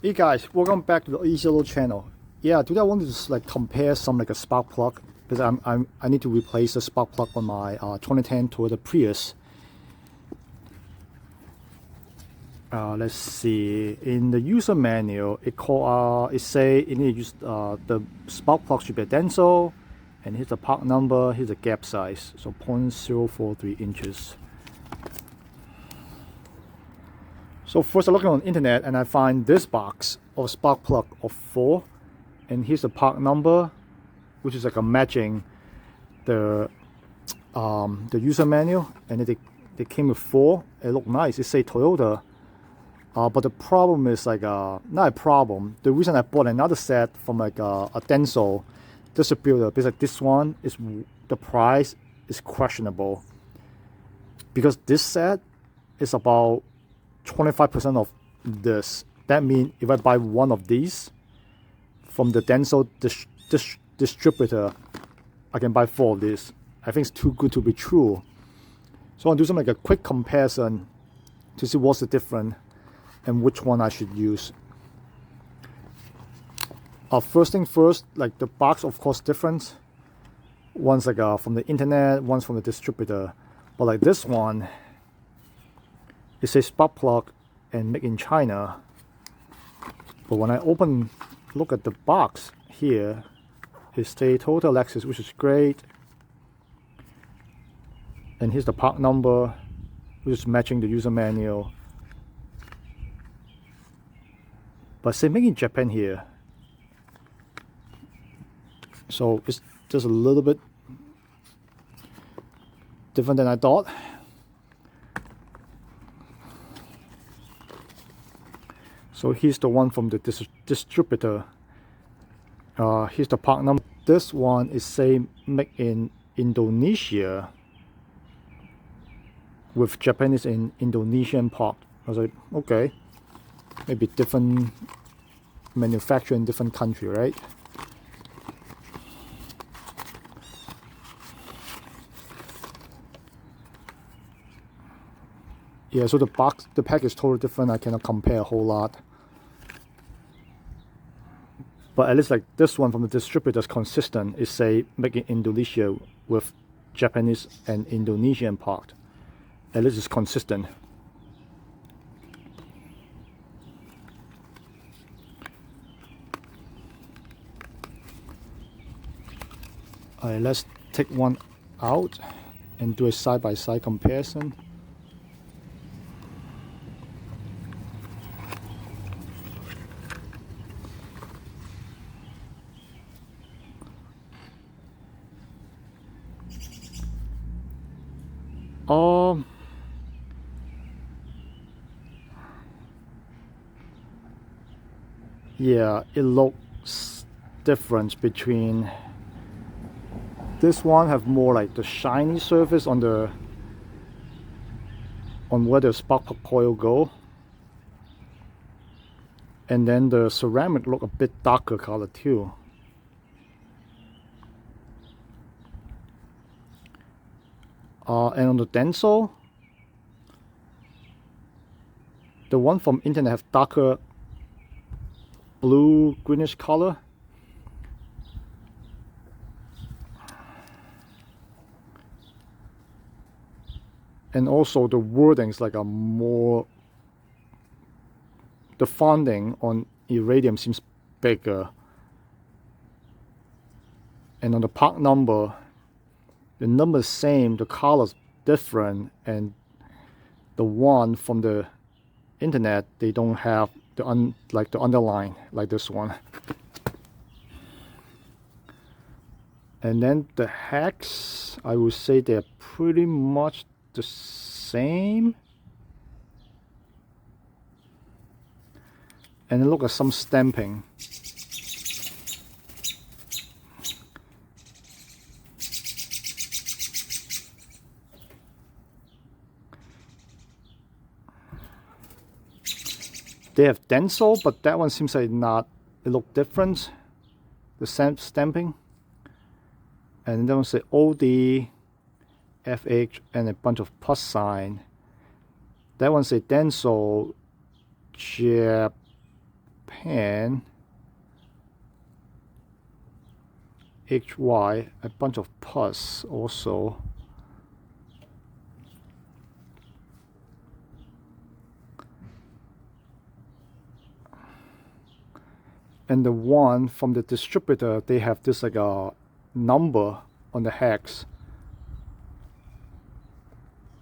Hey guys, welcome back to the Easy Load channel. Yeah, today I wanted to just compare some a spark plug because I need to replace the spark plug on my 2010 Toyota Prius. Let's see. In the user manual, it say you need to use the spark plug should be a Denso, and here's the part number. Here's the gap size, so 0.043 inches. So first I look on the internet and I find this box of spark plug of 4, and here's the part number, which is like a matching the user manual, and they came with 4. It looked nice. It say Toyota, but the problem is not a problem. The reason I bought another set from a Denso distributor because this one is the price is questionable, because this set is about 25% of this. That means if I buy one of these from the Denso distributor, I can buy 4 of these. I think it's too good to be true. So I'll do some a quick comparison to see what's the difference and which one I should use. First thing first, the box of course different. One's from the internet, one's from the distributor. But this one, it says spark plug and made in China. But when I look at the box here, it says Toyota Lexus, which is great. And here's the part number, which is matching the user manual. But say made in Japan here. So it's just a little bit different than I thought. So here's the one from the distributor. Here's the part number. This one is say made in Indonesia with Japanese and Indonesian part. I was like, okay, maybe different manufacturer in different country, right? Yeah, so the pack is totally different. I cannot compare a whole lot. But at least this one from the distributor is consistent. It say made in Indonesia with Japanese and Indonesian part. At least it's consistent. Alright, let's take one out and do a side-by-side comparison. Yeah, it looks different between this one have more the shiny surface on where the spark plug coil go, and then the ceramic look a bit darker color too. And on the Denso, the one from internet have darker blue greenish color. And also the wordings a more, the founding on iridium seems bigger. And on the part number, the number is same, the color's different, and the one from the internet, they don't have the underline like this one. And then the hex, I would say they're pretty much the same. And look at some stamping. They have Denso, but that one seems it look different. The stamping. And then say OD, FH, and a bunch of plus sign. That one say Denso, Japan, 10 HY, a bunch of pus also. And the one from the distributor, they have this like a number on the hex,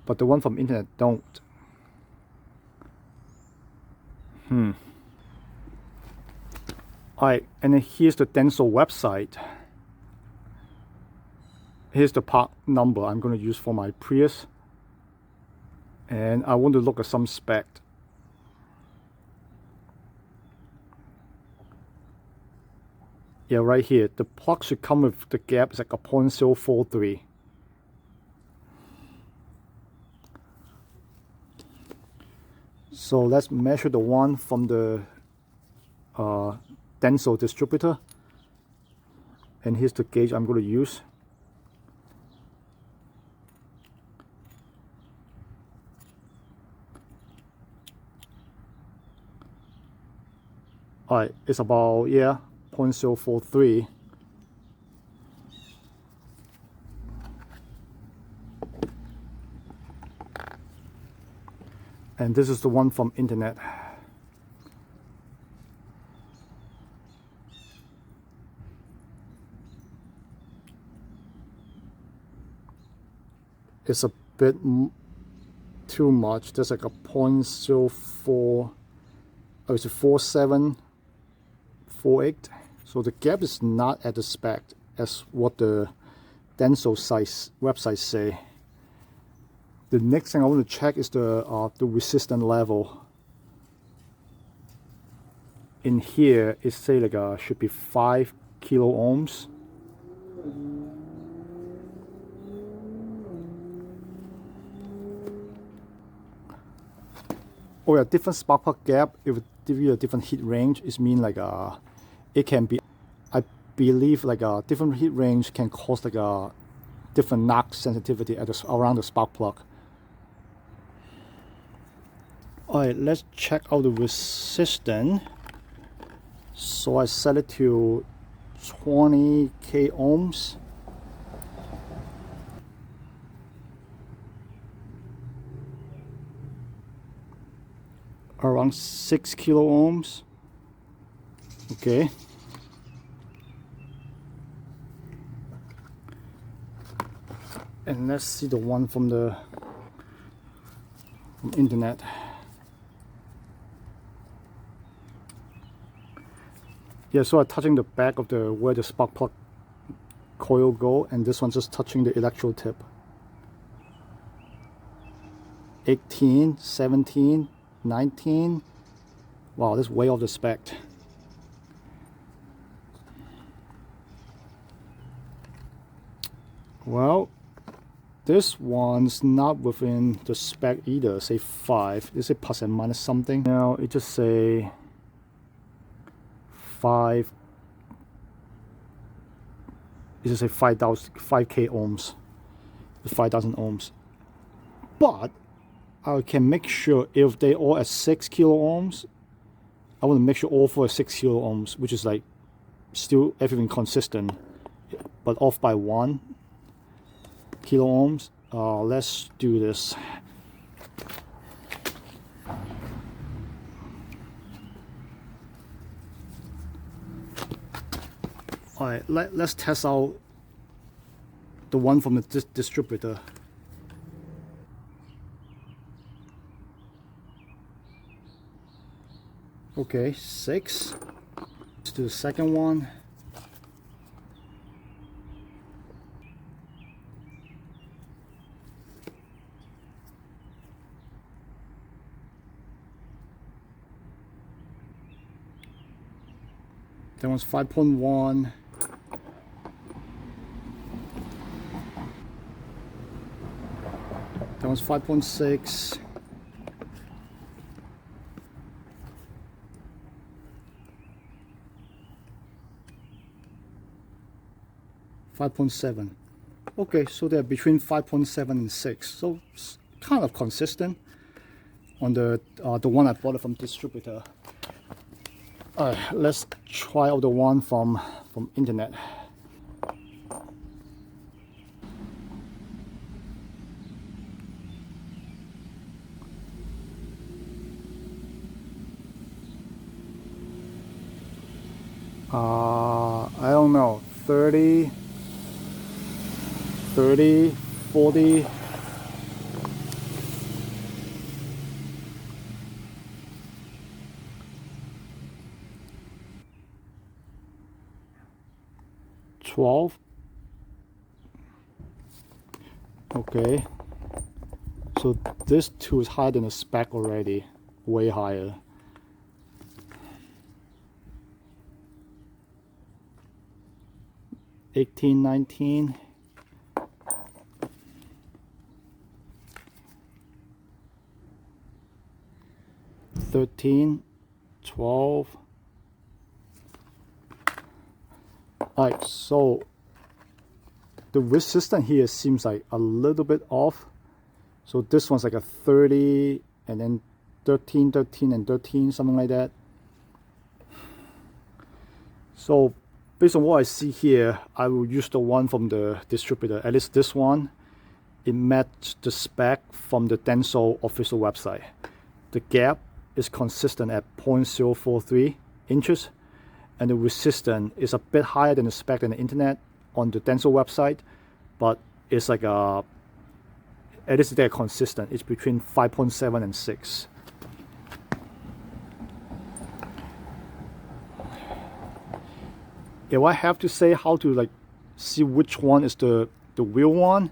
but the one from internet don't. Alright, and then here's the Denso website. Here's the part number I'm going to use for my Prius, and I want to look at some spec. Yeah, right here, the plug should come with the gap is like a 0.043. So let's measure the one from the Denso distributor, and here's the gauge I'm going to use. Alright, it's about 0.043. And this is the one from internet. It's a bit too much. There's like a 0.04, it's a 4748. So the gap is not at the spec as what the Denso website say. The next thing I want to check is the resistance level. In here, it say like should be 5 kilo ohms. Oh yeah, different spark plug gap. It would give you a different heat range. It means like it can be, I believe like a different heat range can cause like a different knock sensitivity at around the spark plug. Alright, let's check out the resistance. So I set it to 20k ohms. Around 6 kilo ohms. Okay. And let's see the one from the internet. Yeah, so I'm touching the back of the where the spark plug coil go, and this one's just touching the electrode tip. 18, 17, 19. Wow, this is way off the spec. Well, this one's not within the spec either. Say 5. Is it plus and minus something? Now it just say 5. It just say 5k ohms. 5,000 ohms. But I can make sure if they all at 6 kilo ohms, I want to make sure all four are 6 kilo ohms, which is like still everything consistent, but off by 1 kilo ohms. Let's do this. Alright, let's test out the one from the distributor. Okay, 6. Let's do the second one. That one's 5.1. That one's 5.6. .7. Okay, so they're between 5.7 and 6. So it's kind of consistent on the one I bought it from distributor. Alright, let's try out the one from internet. I don't know, 30, 40. $12. Okay, so this two is higher than the spec already, way higher. $18, $19. $13, $12. Alright, so the resistance here seems like a little bit off. So this one's like a 30, and then 13, 13, and 13, something like that. So based on what I see here, I will use the one from the distributor. At least this one, it matched the spec from the Denso official website. The gap is consistent at 0.043 inches, and the resistance is a bit higher than the spec on the internet on the Denso website, but it's like at least they're consistent. It's between 5.7 and 6. If I have to say how to like see which one is the real one,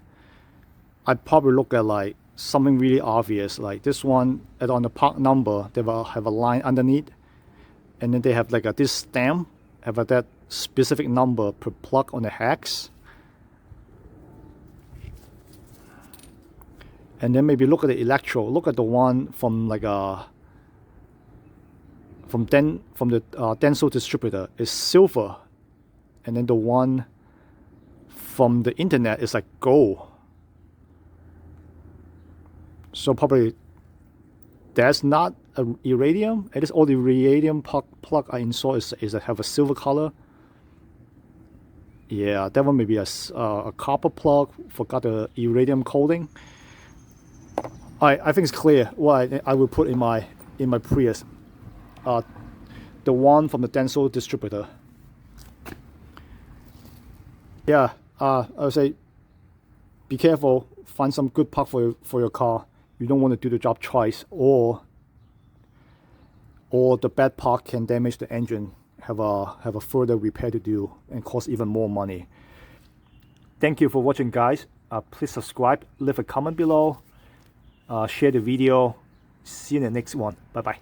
I'd probably look at like something really obvious, like this one. And on the part number, they will have a line underneath, and then they have like this stamp, have that specific number per plug on the hex. And then maybe look at the electrode. Look at the one from like from the Denso distributor is silver, and then the one from the internet is like gold. So probably that's not a iridium. It is all the iridium plug I install is that have a silver color. Yeah, that one may be a copper plug. Forgot the iridium coating. I think it's clear what I will put in my Prius. The one from the Denso distributor. Yeah, I would say be careful. Find some good part for your car. You don't want to do the job twice, or the bad part can damage the engine. Have a further repair to do and cost even more money. Thank you for watching, guys. Please subscribe, leave a comment below, share the video. See you in the next one. Bye bye.